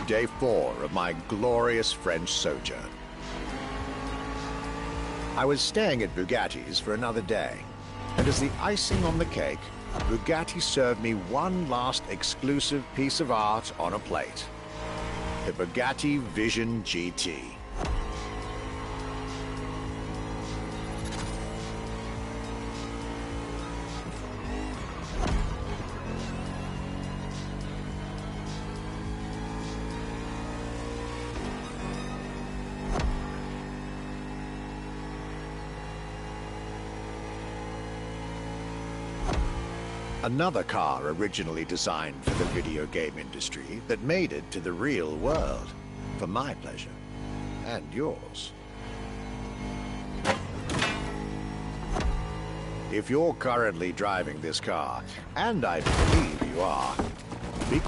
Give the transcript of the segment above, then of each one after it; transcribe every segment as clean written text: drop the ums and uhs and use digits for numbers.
Day 4 of my glorious French sojourn. I was staying at Bugatti's for another day, and as the icing on the cake, Bugatti served me one last exclusive piece of art on a plate. The Bugatti Vision GT. Another car originally designed for the video game industry that made it to the real world, for my pleasure and yours. If you're currently driving this car, and I believe you are, be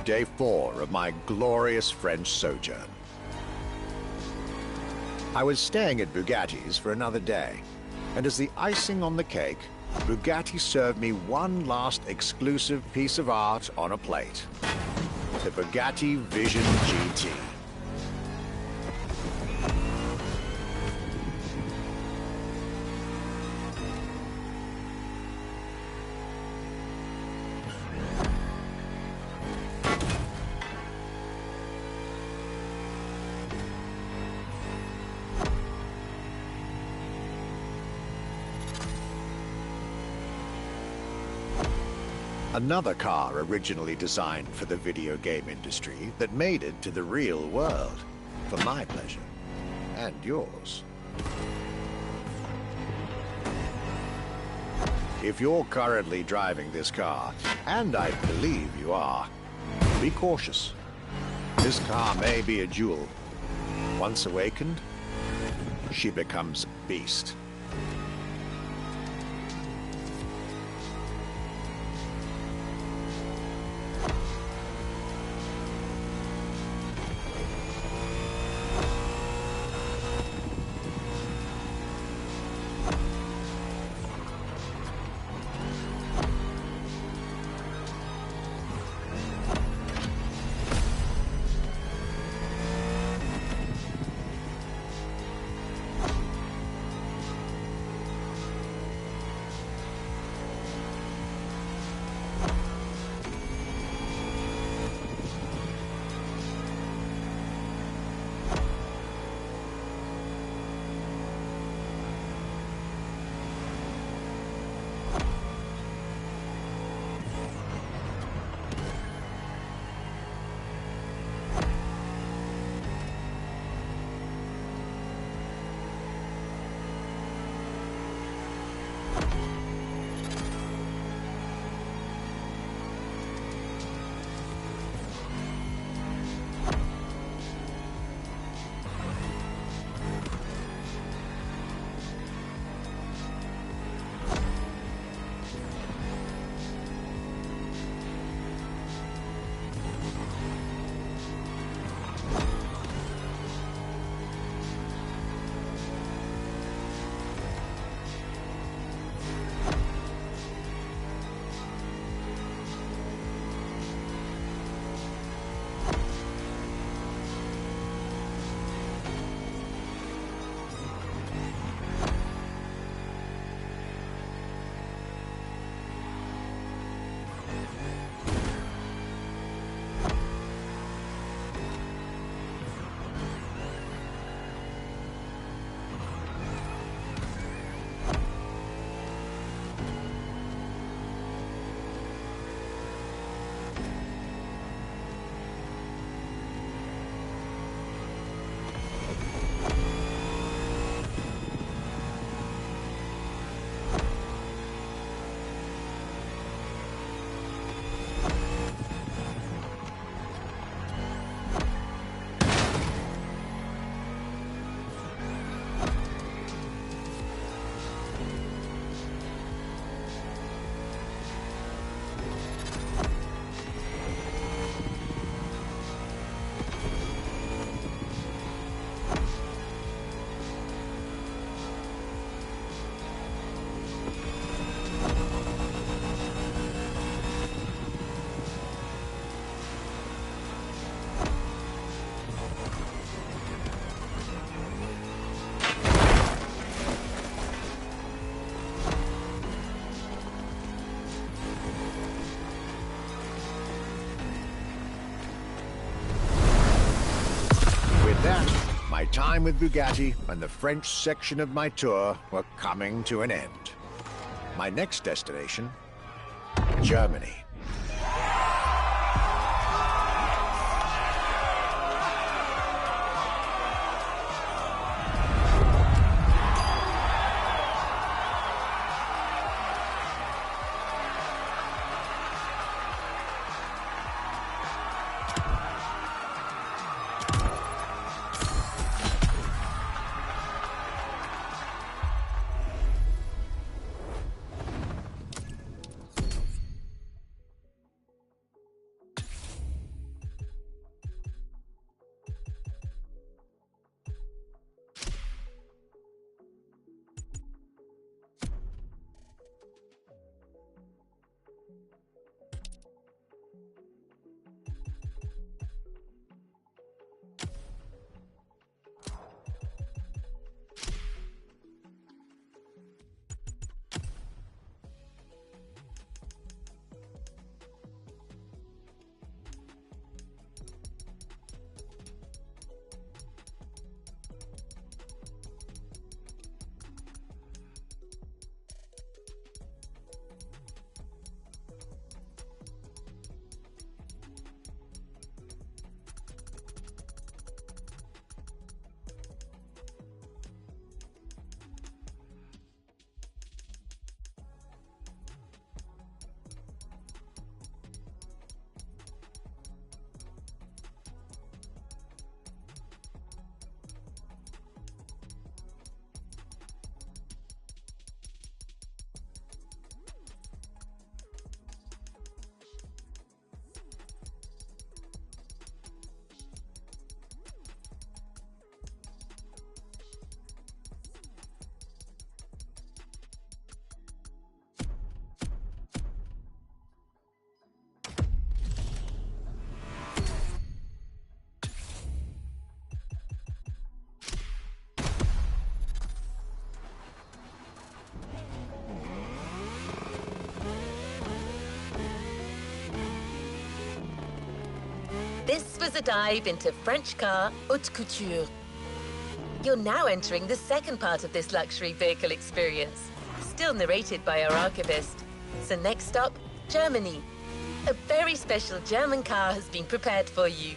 Day 4 of my glorious French sojourn. I was staying at Bugatti's for another day, and as the icing on the cake, Bugatti served me one last exclusive piece of art on a plate. The Bugatti Vision GT. Another car originally designed for the video game industry that made it to the real world, for my pleasure and yours. If you're currently driving this car, and I believe you are, be cautious. This car may be a jewel. Once awakened, she becomes a beast. That, my time with Bugatti and the French section of my tour were coming to an end. My next destination, Germany. This was a dive into French car haute couture. You're now entering the second part of this luxury vehicle experience, still narrated by our archivist. So next stop, Germany. A very special German car has been prepared for you.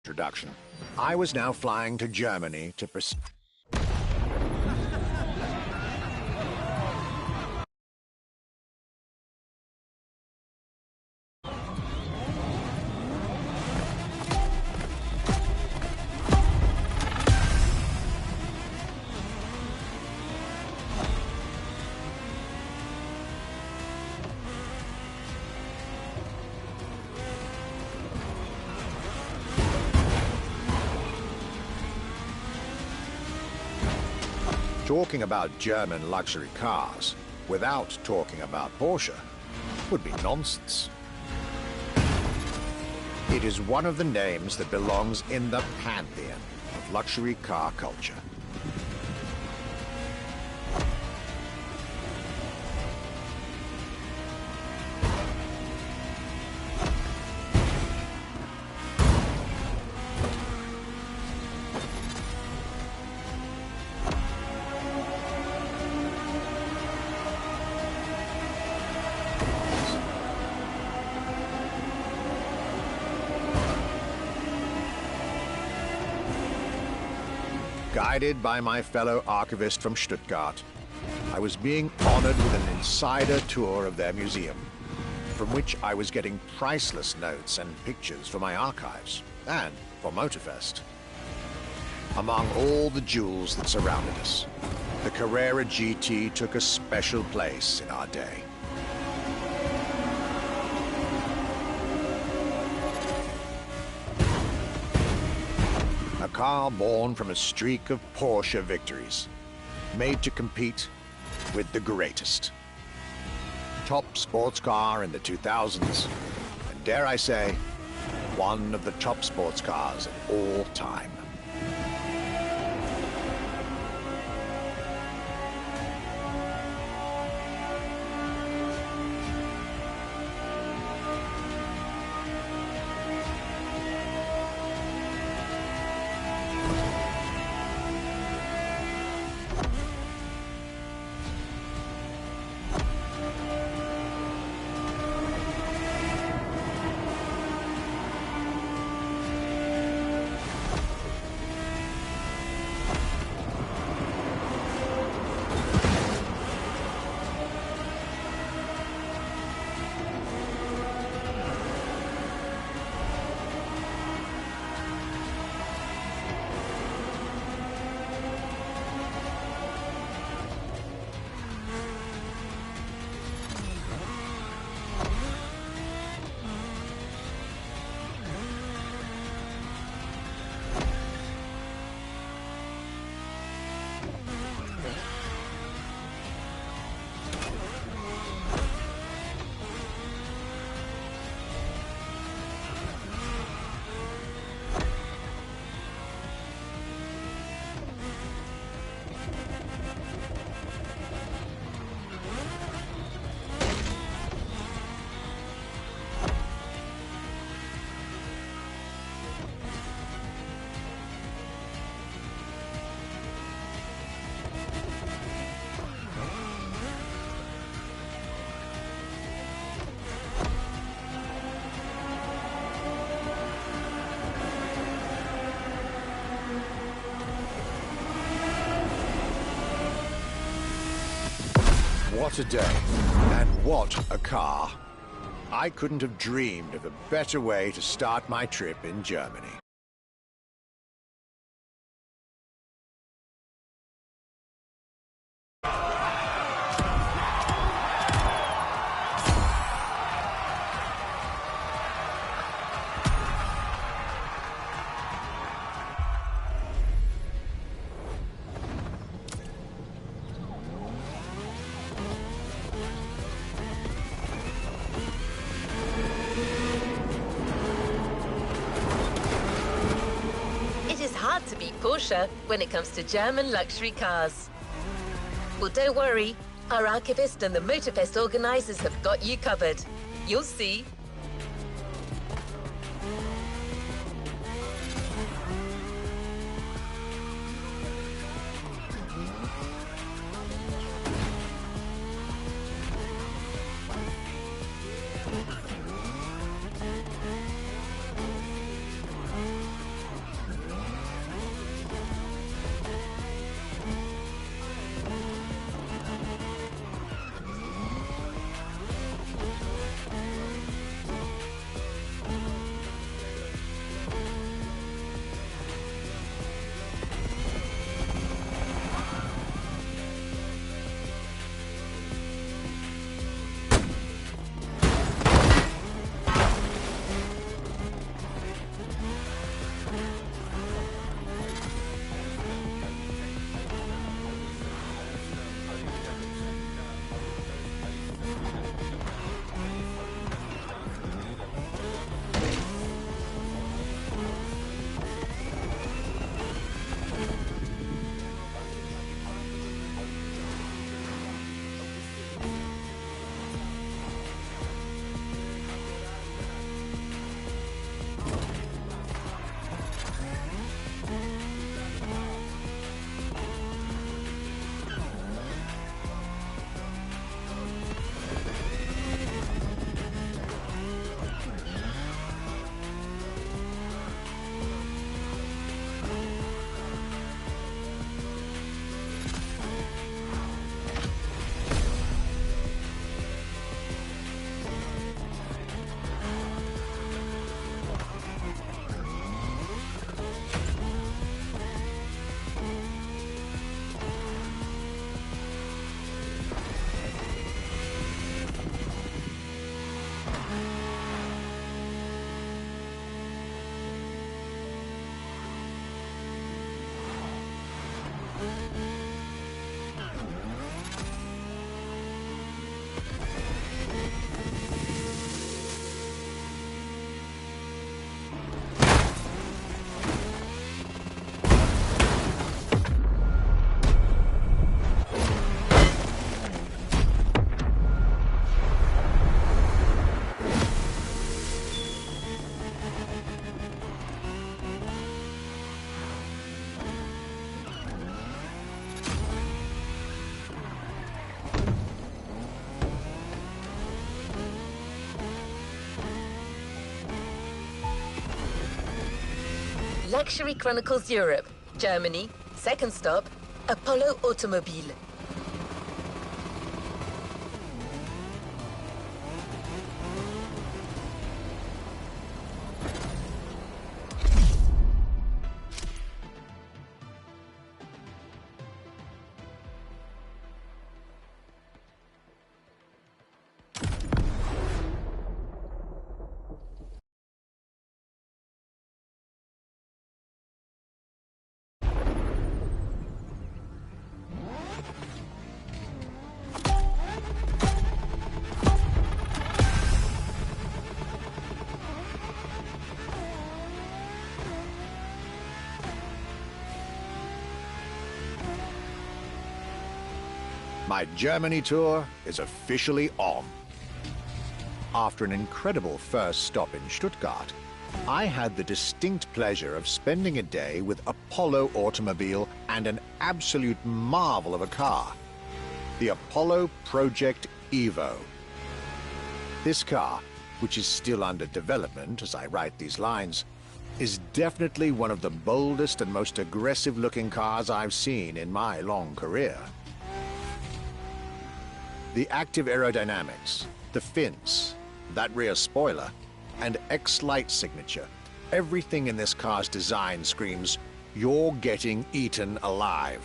Introduction. I was now flying to Germany to pursue. Talking about German luxury cars without talking about Porsche would be nonsense. It is one of the names that belongs in the pantheon of luxury car culture. Guided by my fellow archivist from Stuttgart, I was being honored with an insider tour of their museum, from which I was getting priceless notes and pictures for my archives, and for Motorfest. Among all the jewels that surrounded us, the Carrera GT took a special place in our day. A car born from a streak of Porsche victories, made to compete with the greatest. Top sports car in the 2000s, and dare I say, one of the top sports cars of all time. What a day, and what a car. I couldn't have dreamed of a better way to start my trip in Germany. Hard to beat Porsche when it comes to German luxury cars. Well, don't worry. Our archivist and the Motorfest organizers have got you covered. You'll see. Luxury Chronicles Europe, Germany. Second stop, Apollo Automobile. My Germany tour is officially on. After an incredible first stop in Stuttgart, I had the distinct pleasure of spending a day with Apollo Automobile and an absolute marvel of a car, the Apollo Project Evo. This car, which is still under development as I write these lines, is definitely one of the boldest and most aggressive-looking cars I've seen in my long career. The active aerodynamics, the fins, that rear spoiler, and X-Light signature, everything in this car's design screams, "You're getting eaten alive."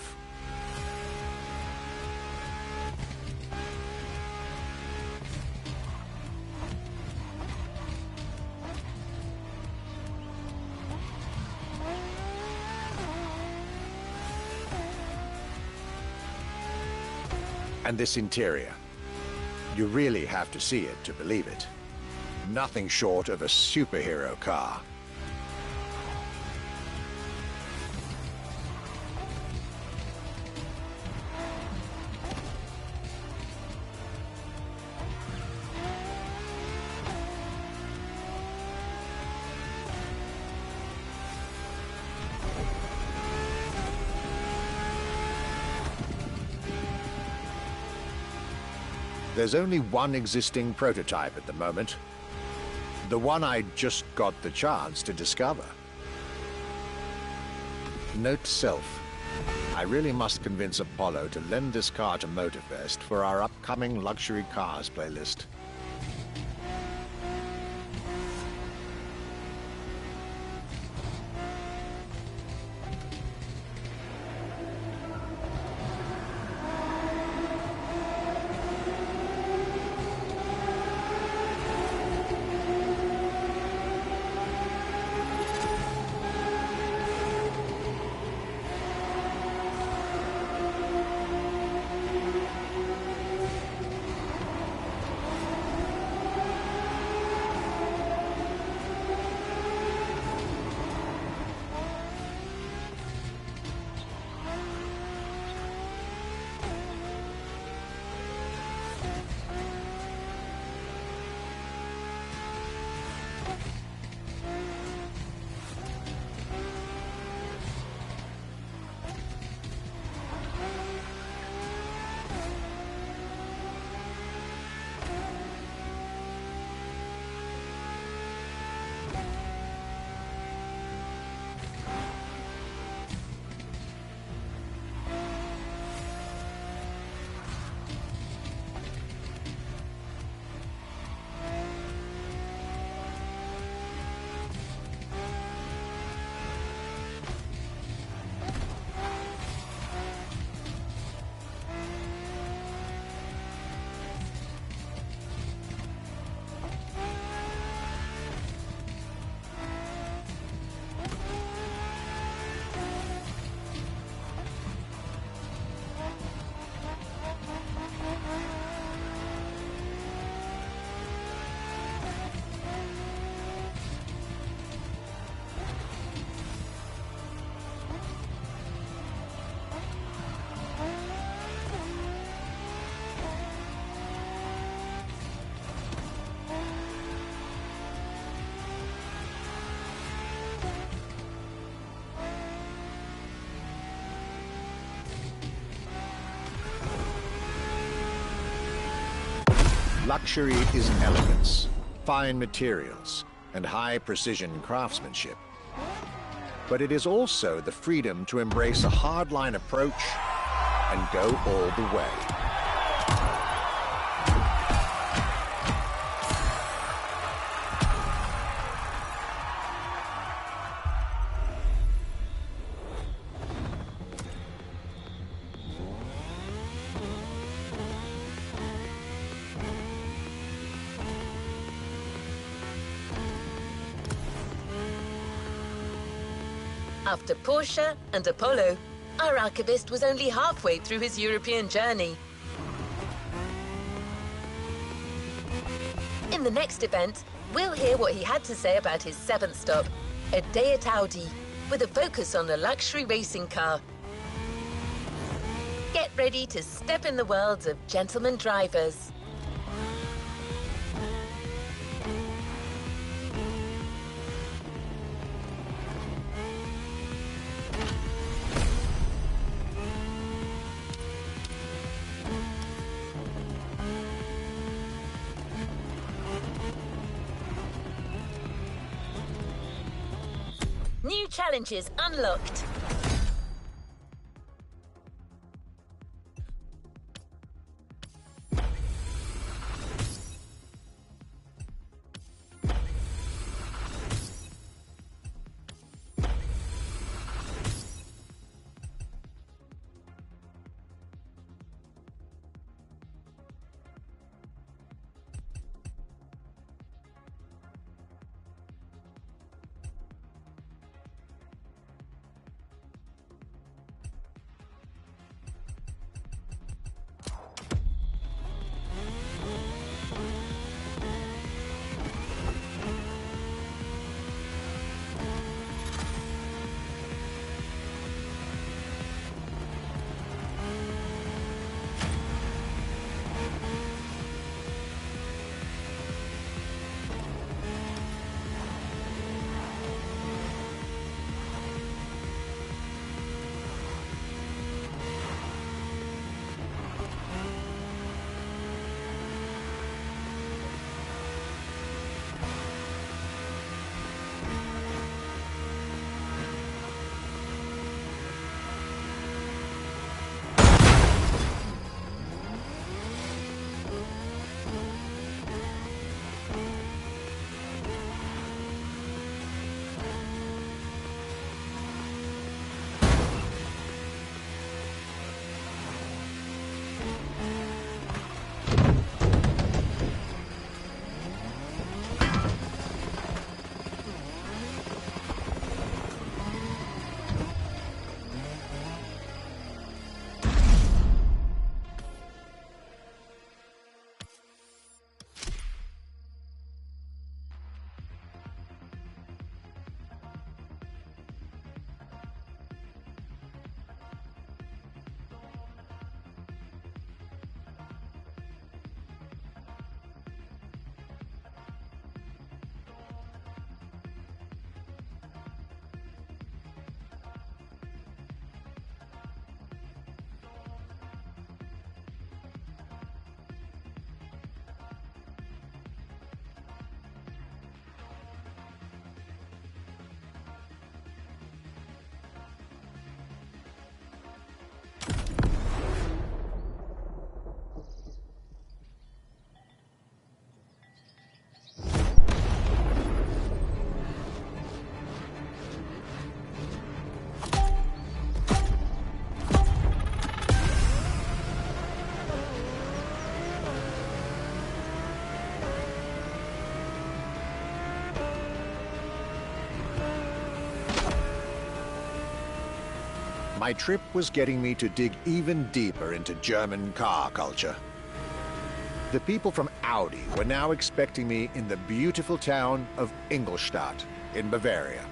And this interior, you really have to see it to believe it. Nothing short of a superhero car. There's only one existing prototype at the moment. The one I just got the chance to discover. Note to self, I really must convince Apollo to lend this car to Motorfest for our upcoming luxury cars playlist. Luxury is elegance, fine materials, and high-precision craftsmanship. but it is also the freedom to embrace a hardline approach and go all the way. After Porsche and Apollo, our archivist was only halfway through his European journey. In the next event, we'll hear what he had to say about his seventh stop, a day at Audi, with a focus on a luxury racing car. Get ready to step in the world of gentleman drivers. New challenges unlocked. My trip was getting me to dig even deeper into German car culture. The people from Audi were now expecting me in the beautiful town of Ingolstadt in Bavaria.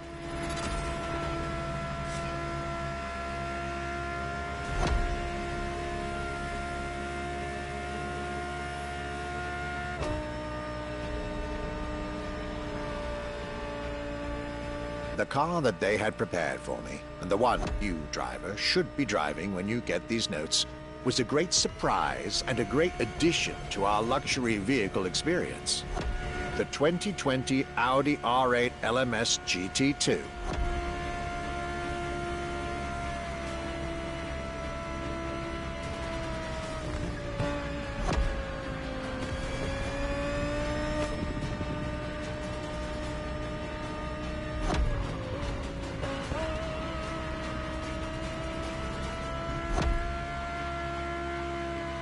The car that they had prepared for me, and the one you, driver, should be driving when you get these notes, was a great surprise and a great addition to our luxury vehicle experience. The 2020 Audi R8 LMS GT2.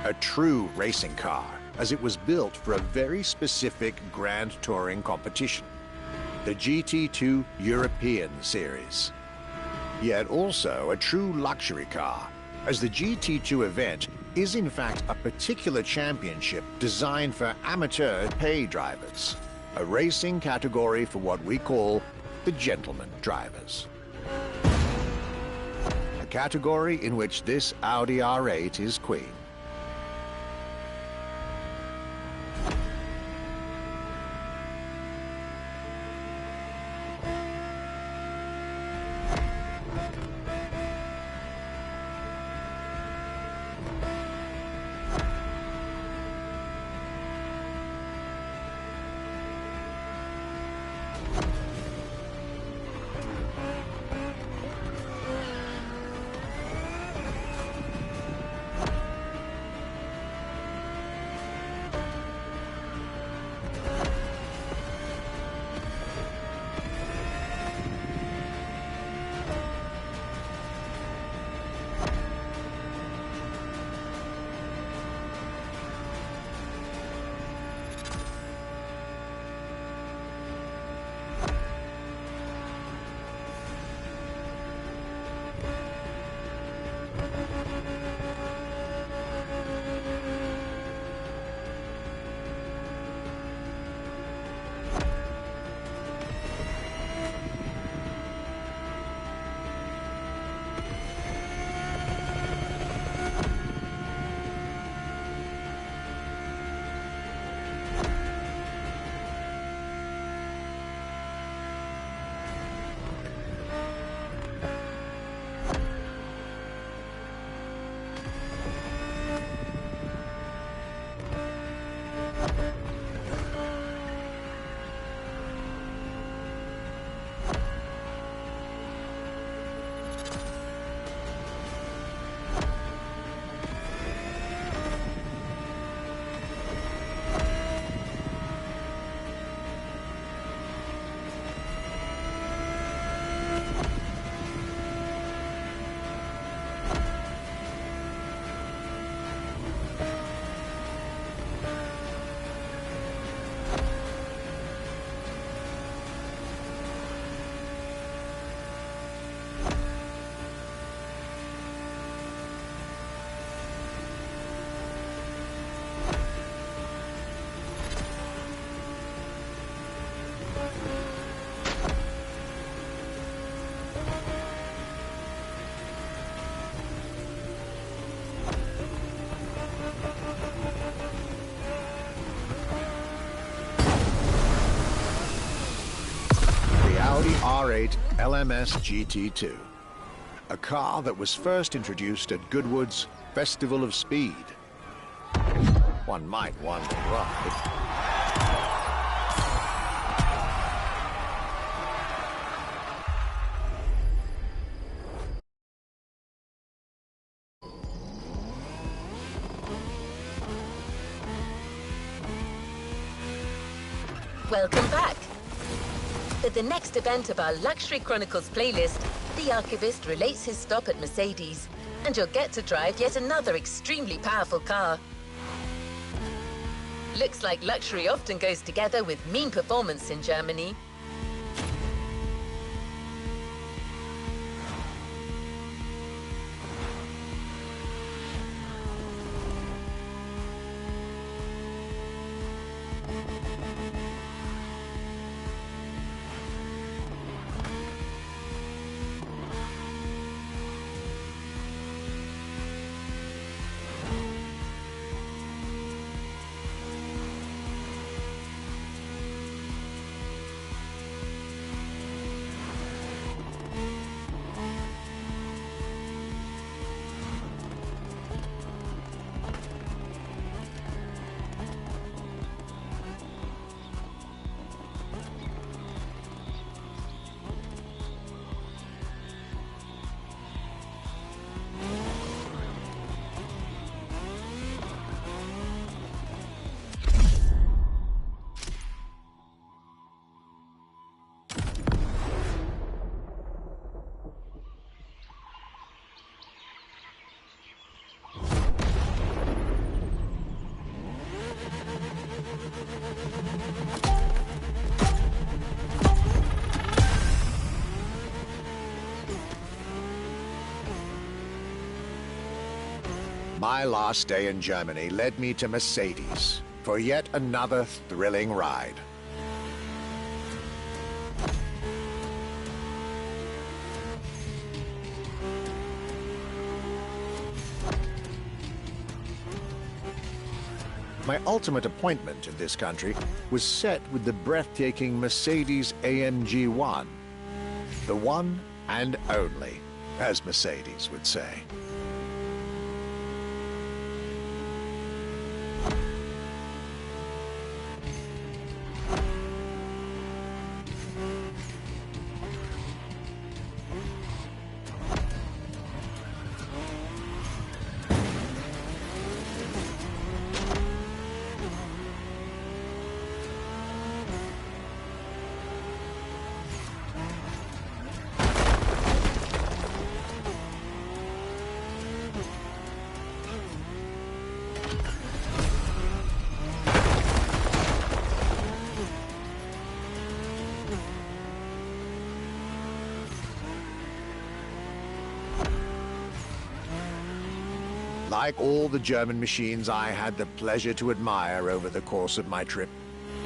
A true racing car, as it was built for a very specific Grand Touring competition, the GT2 European Series. Yet also a true luxury car, as the GT2 event is in fact a particular championship designed for amateur pay drivers, a racing category for what we call the gentleman drivers. A category in which this Audi R8 is queen. Audi R8 LMS GT2, a car that was first introduced at Goodwood's Festival of Speed. One might wonder why. Welcome back. For the next event of our Luxury Chronicles playlist, the Archivist relates his stop at Mercedes, and you'll get to drive yet another extremely powerful car. Looks like luxury often goes together with mean performance in Germany. My last day in Germany led me to Mercedes for yet another thrilling ride. My ultimate appointment in this country was set with the breathtaking Mercedes AMG 1. The one and only, as Mercedes would say. Like all the German machines I had the pleasure to admire over the course of my trip,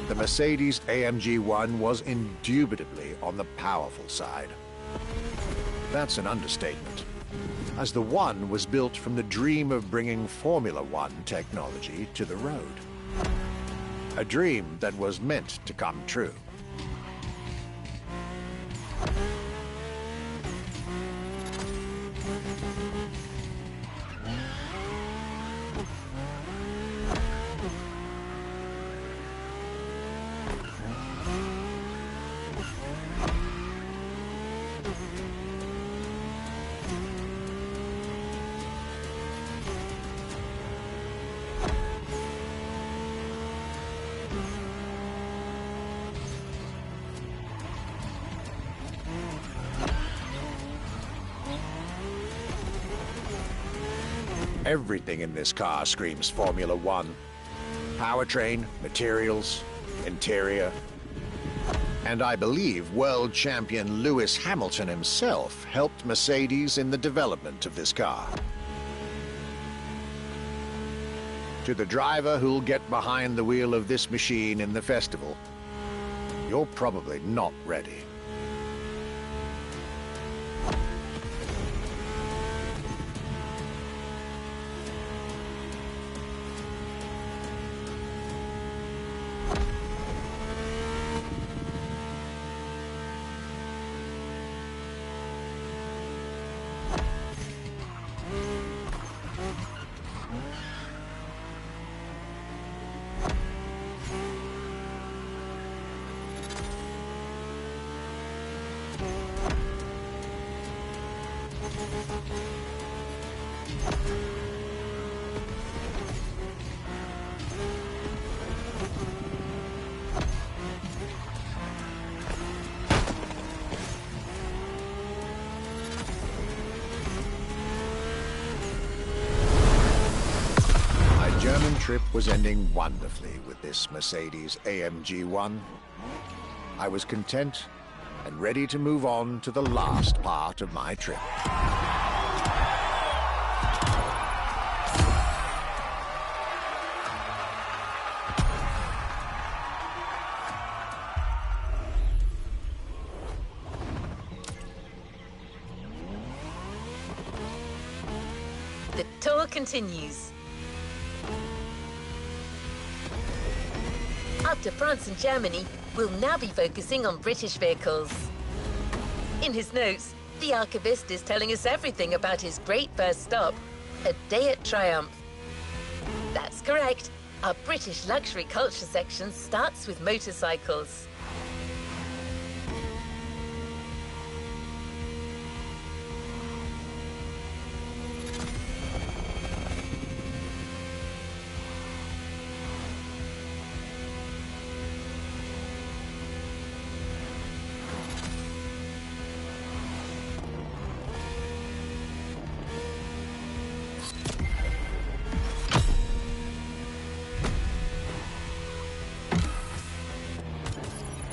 the Mercedes AMG 1 was indubitably on the powerful side. That's an understatement, as the One was built from the dream of bringing Formula One technology to the road. A dream that was meant to come true. Everything in this car screams Formula One. Powertrain, materials, interior. And I believe world champion Lewis Hamilton himself helped Mercedes in the development of this car. To the driver who'll get behind the wheel of this machine in the festival, you're probably not ready. German trip was ending wonderfully with this Mercedes AMG 1. I was content and ready to move on to the last part of my trip. The tour continues. After France and Germany, we'll now be focusing on British vehicles. In his notes, the archivist is telling us everything about his great first stop, a day at Triumph. That's correct. Our British luxury culture section starts with motorcycles.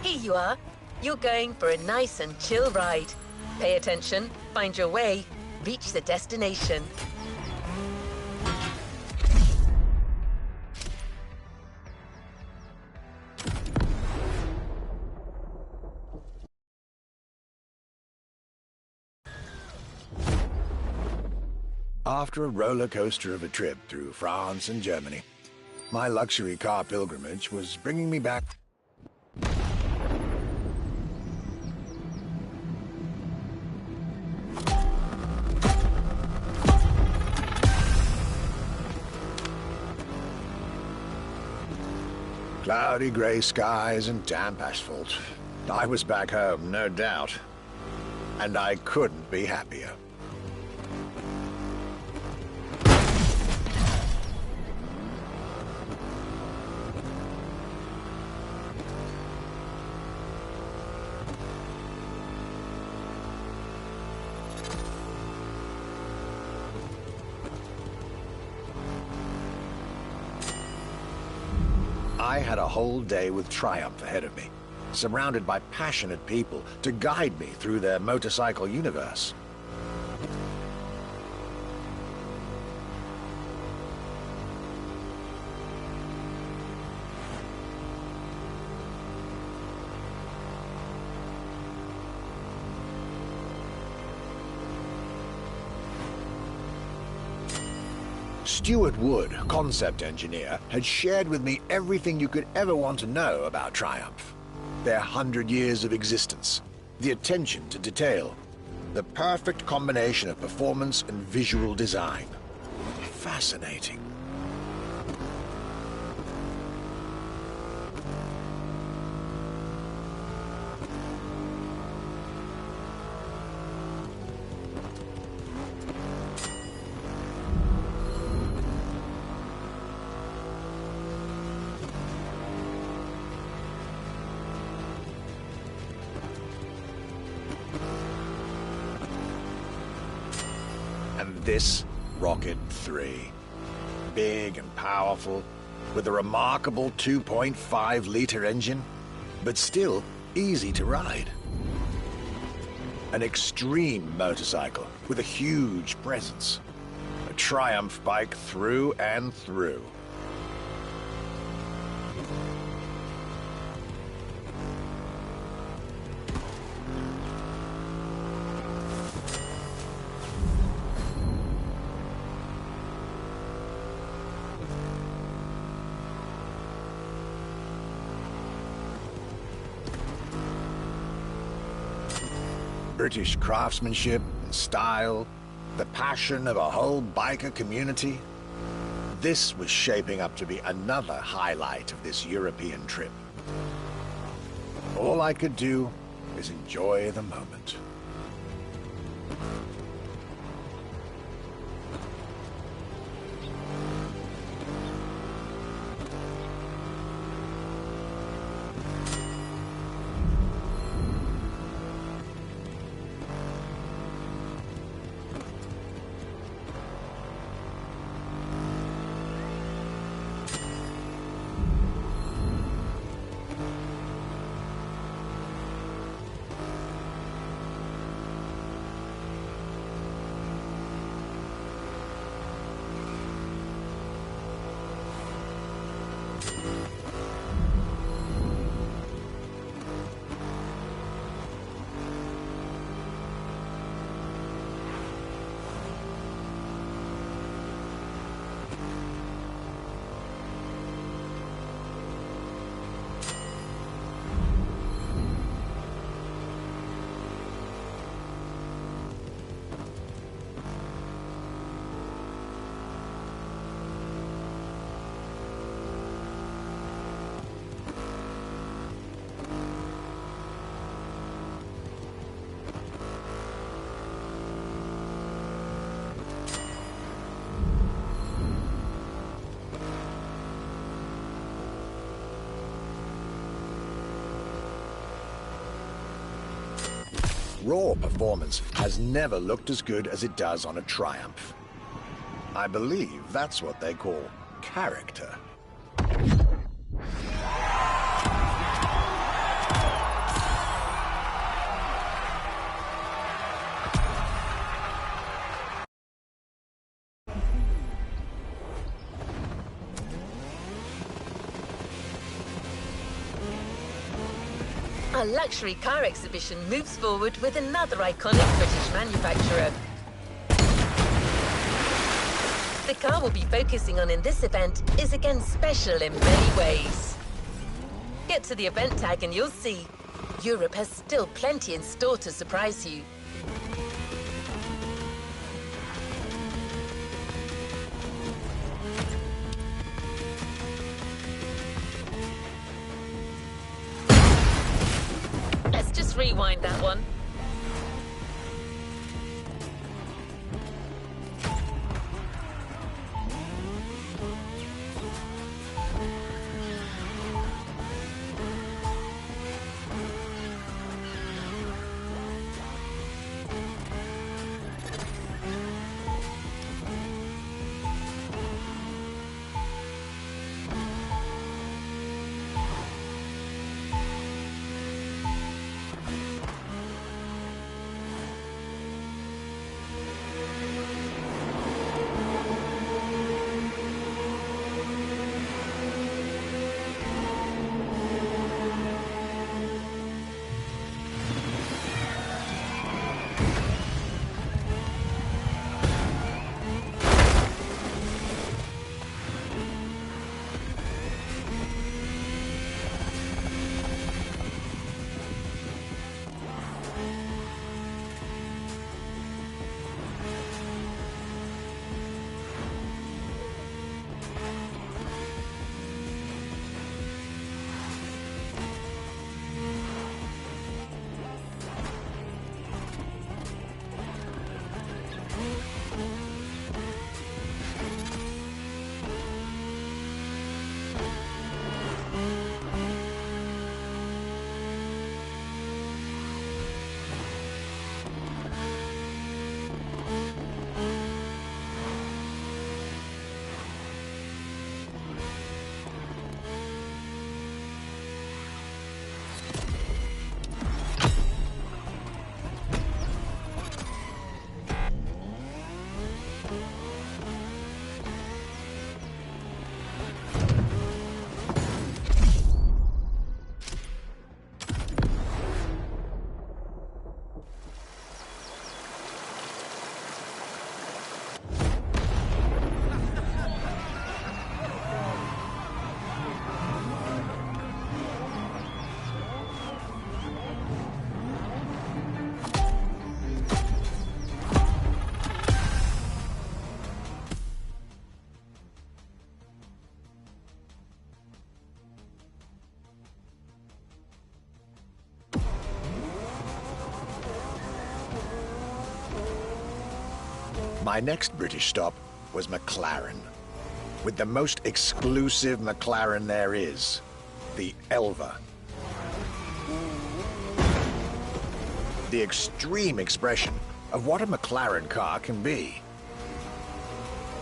Here you are. You're going for a nice and chill ride. Pay attention, find your way, reach the destination. After a roller coaster of a trip through France and Germany, my luxury car pilgrimage was bringing me back. Cloudy grey skies and damp asphalt. I was back home, no doubt. And I couldn't be happier. I had a whole day with Triumph ahead of me, surrounded by passionate people to guide me through their motorcycle universe. Stuart Wood, concept engineer, had shared with me everything you could ever want to know about Triumph. Their 100 years of existence, the attention to detail, the perfect combination of performance and visual design. Fascinating. And this Rocket 3. Big and powerful, with a remarkable 2.5-liter engine, but still easy to ride. An extreme motorcycle with a huge presence. A Triumph bike through and through. British craftsmanship and style, the passion of a whole biker community. This was shaping up to be another highlight of this European trip. All I could do is enjoy the moment. Raw performance has never looked as good as it does on a Triumph. I believe that's what they call character. Our luxury car exhibition moves forward with another iconic British manufacturer. car we'll be focusing on in this event is again special in many ways. Get to the event tag and you'll see. Europe has still plenty in store to surprise you. Let's just rewind that one. My next British stop was McLaren, with the most exclusive McLaren there is, the Elva. The extreme expression of what a McLaren car can be.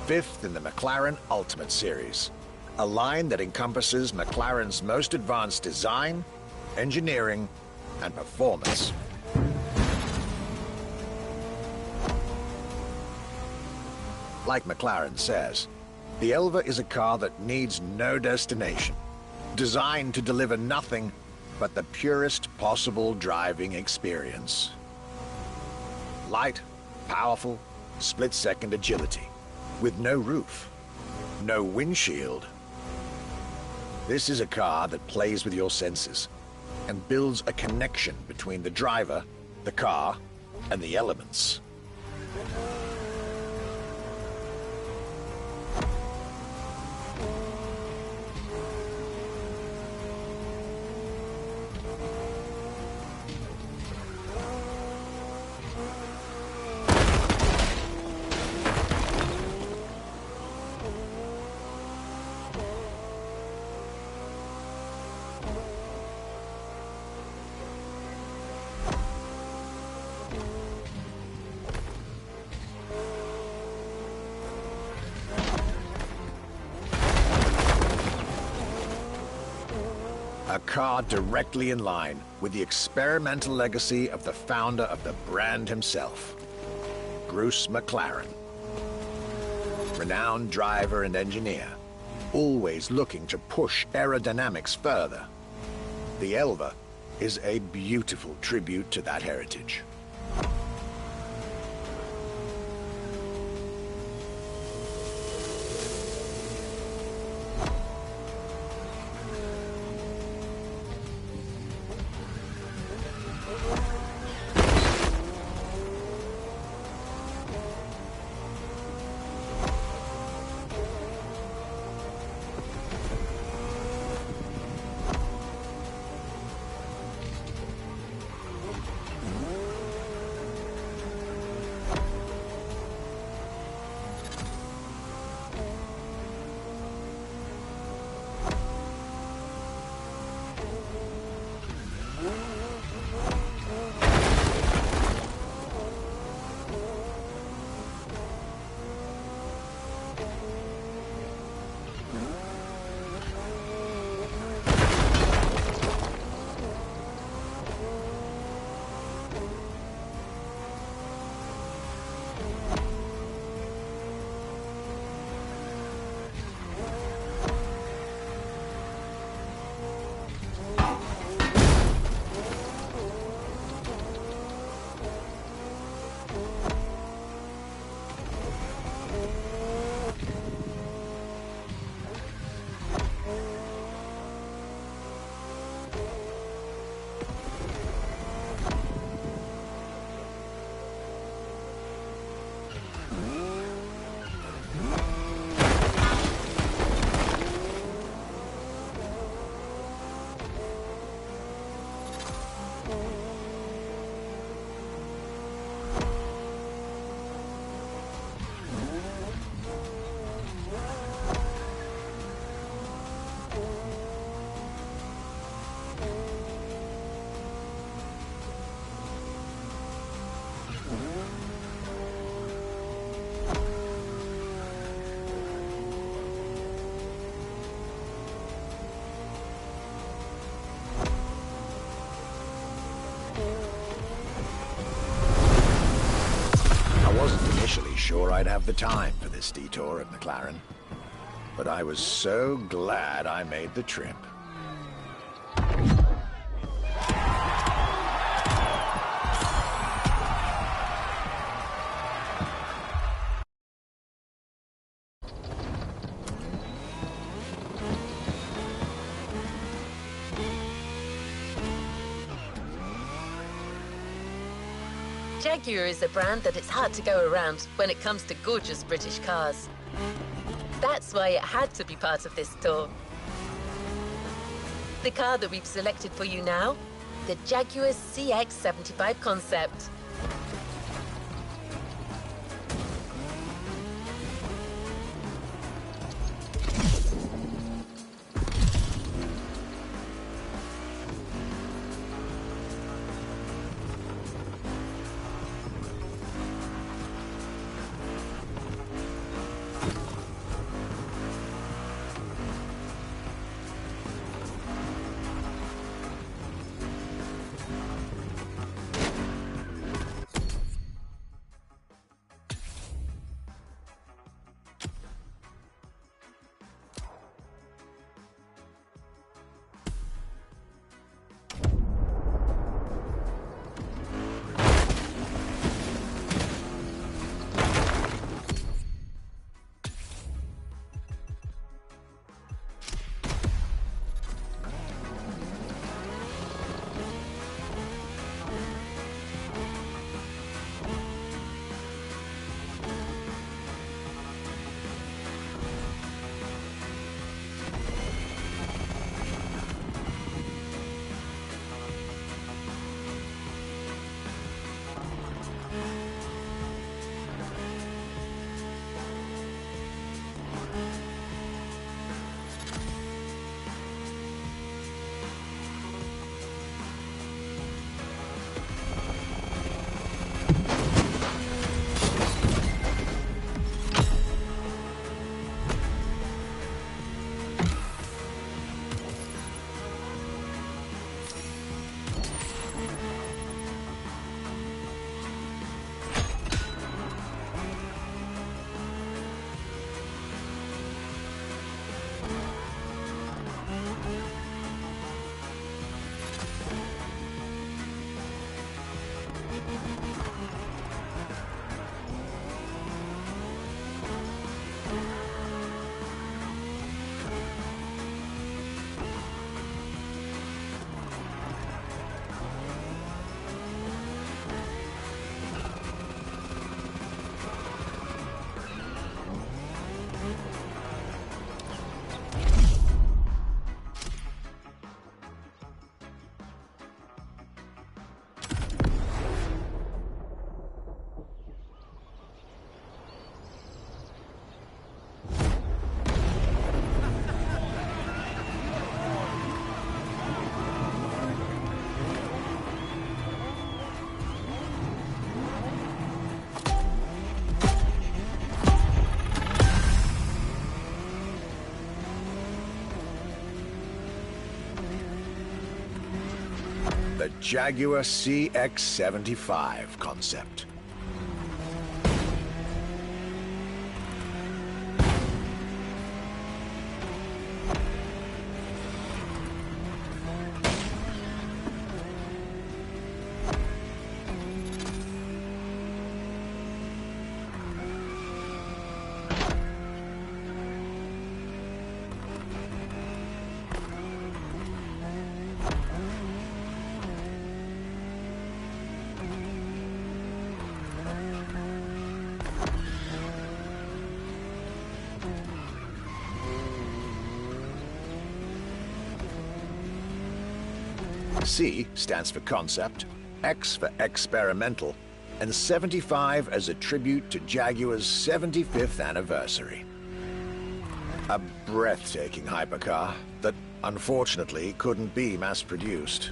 Fifth in the McLaren Ultimate Series, a line that encompasses McLaren's most advanced design, engineering, and performance. Like McLaren says, the Elva is a car that needs no destination, designed to deliver nothing but the purest possible driving experience. Light, powerful, split-second agility, with no roof, no windshield. This is a car that plays with your senses and builds a connection between the driver, the car, and the elements. A car directly in line with the experimental legacy of the founder of the brand himself, Bruce McLaren. Renowned driver and engineer, always looking to push aerodynamics further. The Elva is a beautiful tribute to that heritage. sure I'd have the time for this detour at McLaren. But I was so glad I made the trip. Jaguar is a brand that it's hard to go around when it comes to gorgeous British cars. That's why it had to be part of this tour. The car that we've selected for you now, the Jaguar CX-75 Concept. The Jaguar CX-75 Concept. C stands for concept, X for experimental, and 75 as a tribute to Jaguar's 75th anniversary. A breathtaking hypercar that, unfortunately, couldn't be mass-produced.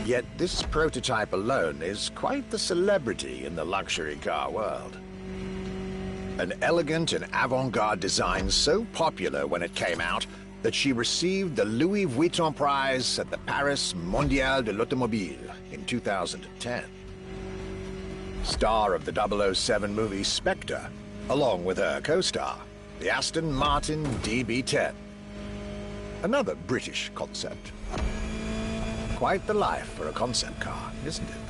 Yet this prototype alone is quite the celebrity in the luxury car world. An elegant and avant-garde design so popular when it came out that she received the Louis Vuitton Prize at the Paris Mondial de l'Automobile in 2010. Star of the 007 movie Spectre, along with her co-star, the Aston Martin DB10. Another British concept. Quite the life for a concept car, isn't it?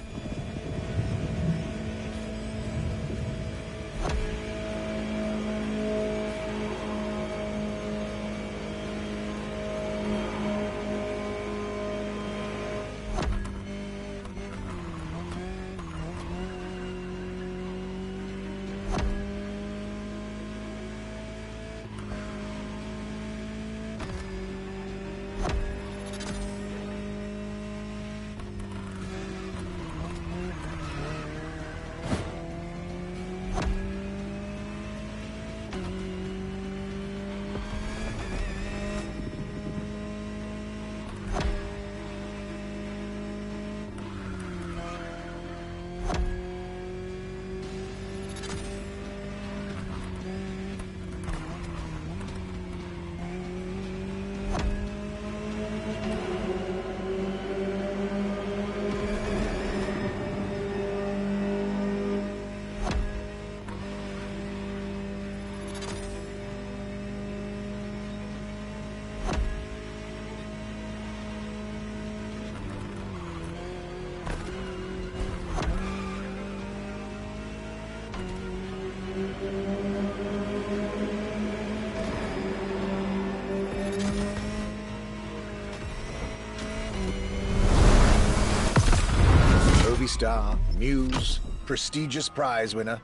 Star, Muse, prestigious prize winner.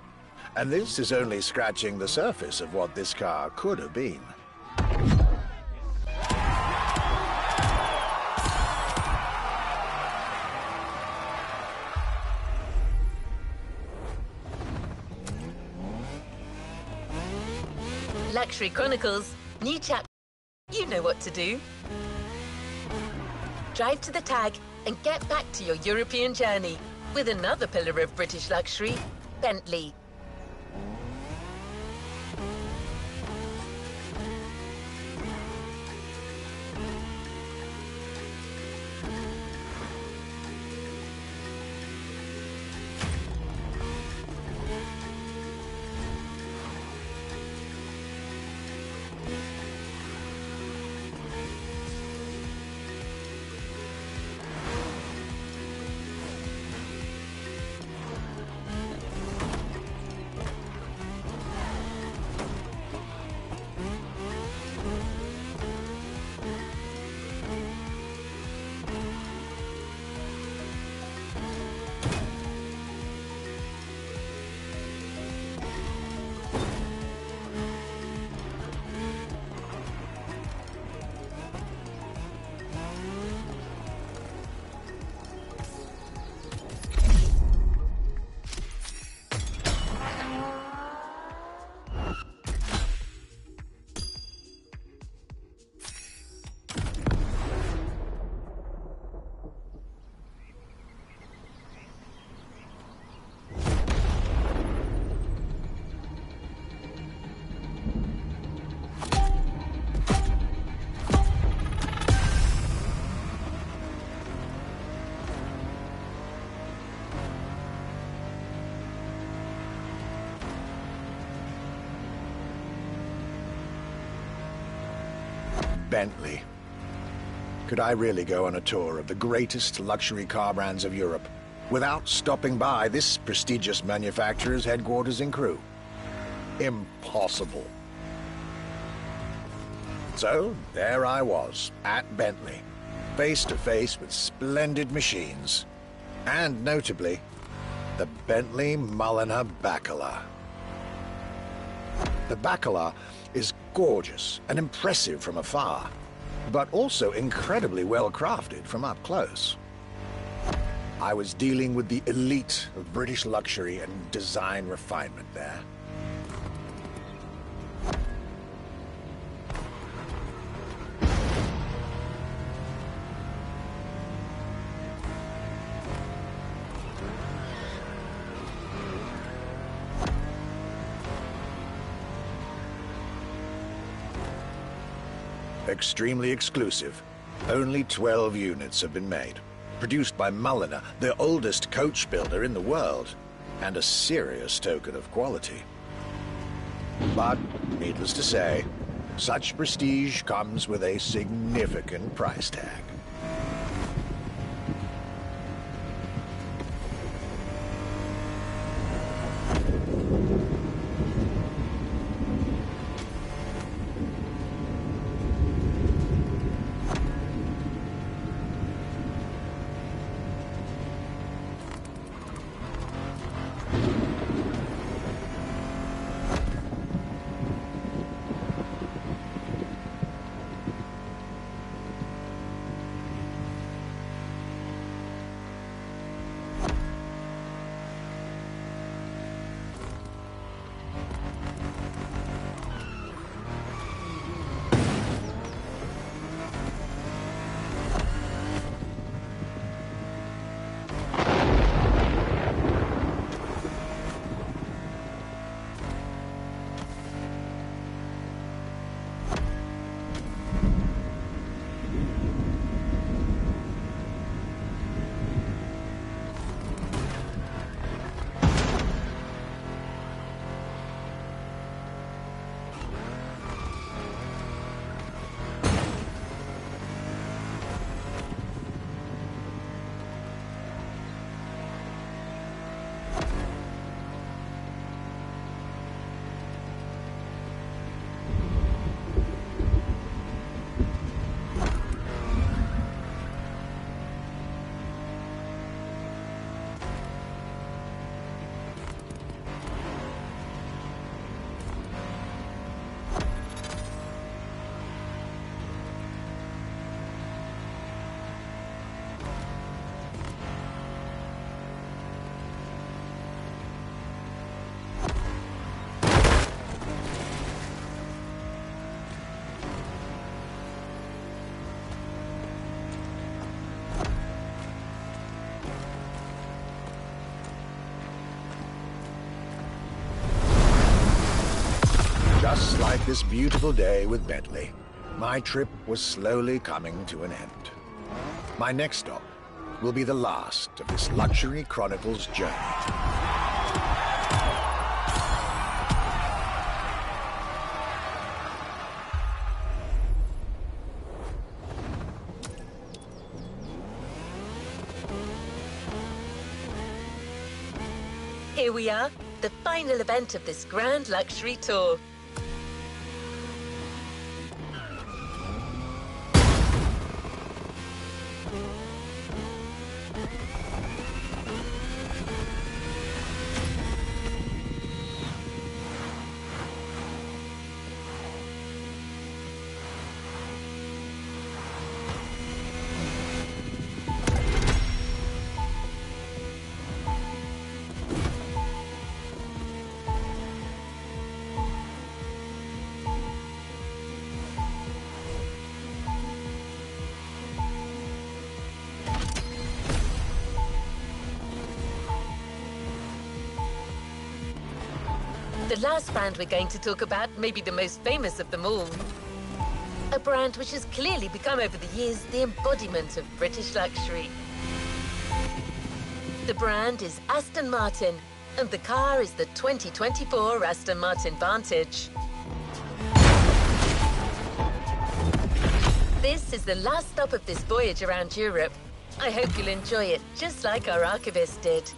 And this is only scratching the surface of what this car could have been. Luxury Chronicles, new chapter. You know what to do. Drive to the tag and get back to your European journey with another pillar of British luxury, Bentley. Bentley. Could I really go on a tour of the greatest luxury car brands of Europe without stopping by this prestigious manufacturer's headquarters in Crewe? Impossible. So, there I was, at Bentley, face to face with splendid machines. And notably, the Bentley Mulliner Bacala. The Bacala is gorgeous and impressive from afar, but also incredibly well crafted from up close. I was dealing with the elite of British luxury and design refinement there. Extremely exclusive. Only 12 units have been made. Produced by Mulliner, the oldest coach builder in the world, and a serious token of quality. But, needless to say, such prestige comes with a significant price tag. Just like this beautiful day with Bentley, my trip was slowly coming to an end. My next stop will be the last of this Luxury Chronicles journey. Here we are, the final event of this grand luxury tour. The last brand we're going to talk about may be the most famous of them all. A brand which has clearly become over the years the embodiment of British luxury. The brand is Aston Martin, and the car is the 2024 Aston Martin Vantage. This is the last stop of this voyage around Europe. I hope you'll enjoy it, just like our archivist did.